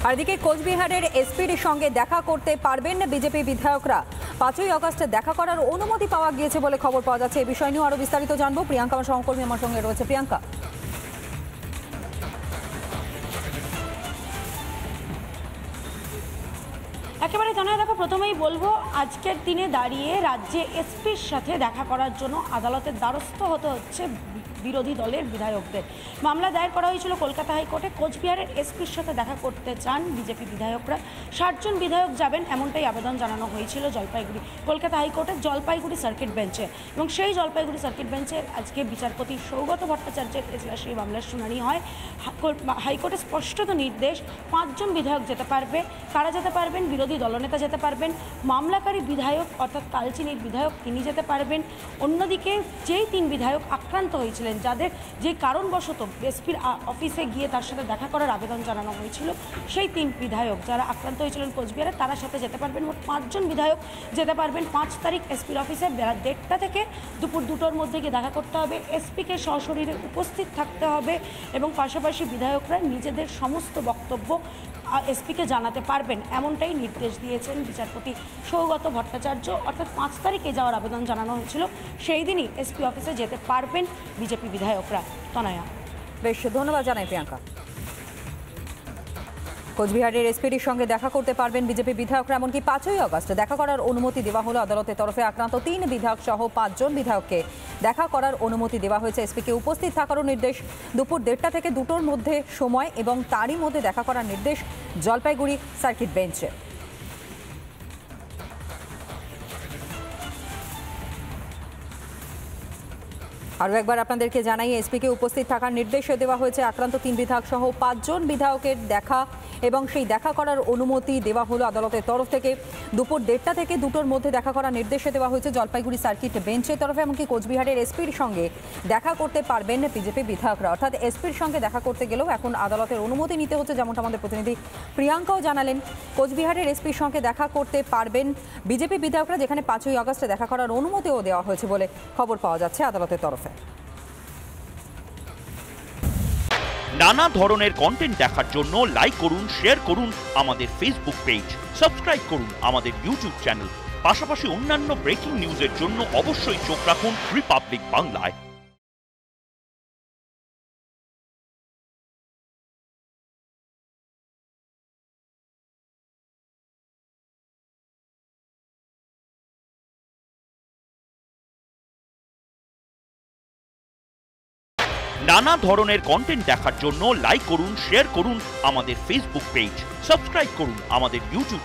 আর এদিকে কোচবিহারের এসপির সঙ্গে দেখা করতে পারবেন বিজেপি বিধায়করা। 5ই আগস্ট দেখা করার অনুমতি পাওয়া গিয়েছে বলে খবর পাওয়া যাচ্ছে। এই বিষয় নিয়ে আরো বিস্তারিত জানবো। প্রিয়াঙ্কা আমার সহকর্মী আমার সঙ্গে রয়েছে। প্রিয়াঙ্কা, একেবারে জানাই দেখো, প্রথমেই বলবো আজকের দিনে দাঁড়িয়ে রাজ্যে এসপির সাথে দেখা করার জন্য আদালতের দ্বারস্থ হতে হচ্ছে বিরোধী দলের বিধায়কদের। মামলা দায়ের করা হয়েছিল কলকাতা হাইকোর্টে। কোচবিহারের এসপির সাথে দেখা করতে চান বিজেপি বিধায়করা। 60 জন বিধায়ক যাবেন এমনটাই আবেদন জানানো হয়েছিল কলকাতা হাইকোর্টের জলপাইগুড়ি সার্কিট বেঞ্চে। এবং সেই জলপাইগুড়ি সার্কিট বেঞ্চে আজকে বিচারপতি সৌগত ভট্টাচার্যের এজলাসে এই মামলার শুনানি হয়। হাইকোর্টে স্পষ্টত নির্দেশ, 5 জন বিধায়ক যেতে পারবে। কারা যেতে পারবেন? বিরোধী দলনেতা যেতে পারবেন, মামলাকারী বিধায়ক অর্থাৎ কালচিনির বিধায়ক তিনি যেতে পারবেন। অন্যদিকে যেই 3 বিধায়ক আক্রান্ত হয়েছিলেন, যাদের যে কারণবশত এসপির অফিসে গিয়ে তার সাথে দেখা করার আবেদন জানানো হয়েছিল, সেই 3 বিধায়ক যারা আক্রান্ত হয়েছিলেন কোচবিহারে, তারা সাথে যেতে পারবেন। মোট 5 জন বিধায়ক যেতে পারবেন। 5 তারিখ এসপির অফিসে বেলা 1:30 থেকে দুপুর 2টোর মধ্যে গিয়ে দেখা করতে হবে। এসপিকে সশরীরে উপস্থিত থাকতে হবে এবং পাশাপাশি বিধায়করা নিজেদের সমস্ত বক্তব্য এসপিকে জানাতে পারবেন, এমনটাই নির্দেশ দিয়েছেন বিচারপতি সৌগত ভট্টাচার্য। অর্থাৎ 5 তারিখে যাওয়ার আবেদন জানানো হয়েছিল, সেই দিনই এসপি অফিসে যেতে পারবেন বিজেপি বিধায়করা। তনয়া, বেশ ধন্যবাদ জানাই প্রিয়াঙ্কা। কোচবিহারের এসপির সঙ্গে দেখা করতে পারবেন বিজেপি বিধায়করা। এমনকি 5ই আগস্ট দেখা করার অনুমতি দেওয়া হলো আদালতের তরফে। আক্রান্ত 3 বিধায়ক সহ 5 জন বিধায়ককে দেখা করার অনুমতি দেওয়া হয়েছে। এসপিকে উপস্থিত থাকারও নির্দেশ। দুপুর 1:30 থেকে 2টোর মধ্যে সময় এবং তারই মধ্যে দেখা করার নির্দেশ জলপাইগুড়ি সার্কিট বেঞ্চে। আরও একবার আপনাদেরকে জানাই, এসপিকে উপস্থিত থাকার নির্দেশ দেওয়া হয়েছে। আক্রান্ত 3 বিধায়ক সহ 5 জন বিধায়কের দেখা এবং সেই দেখা করার অনুমতি দেওয়া হলো আদালতের তরফ থেকে। দুপুর 1:30 থেকে 2টোর মধ্যে দেখা করার নির্দেশ দেওয়া হয়েছে জলপাইগুড়ি সার্কিট বেঞ্চের তরফে। এমনকি কোচবিহারের এসপির সঙ্গে দেখা করতে পারবেন বিজেপি বিধায়করা। অর্থাৎ এসপির সঙ্গে দেখা করতে গেলেও এখন আদালতের অনুমতি নিতে হচ্ছে, যেমনটা আমাদের প্রতিনিধি প্রিয়াঙ্কাও জানালেন। কোচবিহারের এসপির সঙ্গে দেখা করতে পারবেন বিজেপি বিধায়করা, যেখানে 5ই আগস্টে দেখা করার অনুমতিও দেওয়া হয়েছে বলে খবর পাওয়া যাচ্ছে আদালতের তরফে। নানা ধরনের কন্টেন্ট দেখার জন্য লাইক করুন, শেয়ার করুন আমাদের ফেসবুক পেজ, সাবস্ক্রাইব করুন আমাদের ইউটিউব চ্যানেল। পাশাপাশি অন্যান্য ব্রেকিং নিউজের জন্য অবশ্যই চোখ রাখুন রিপাবলিক বাংলায়। নানা ধরনের কন্টেন্ট দেখার জন্য লাইক করুন, শেয়ার করুন আমাদের ফেসবুক পেজ, সাবস্ক্রাইব করুন আমাদের ইউটিউব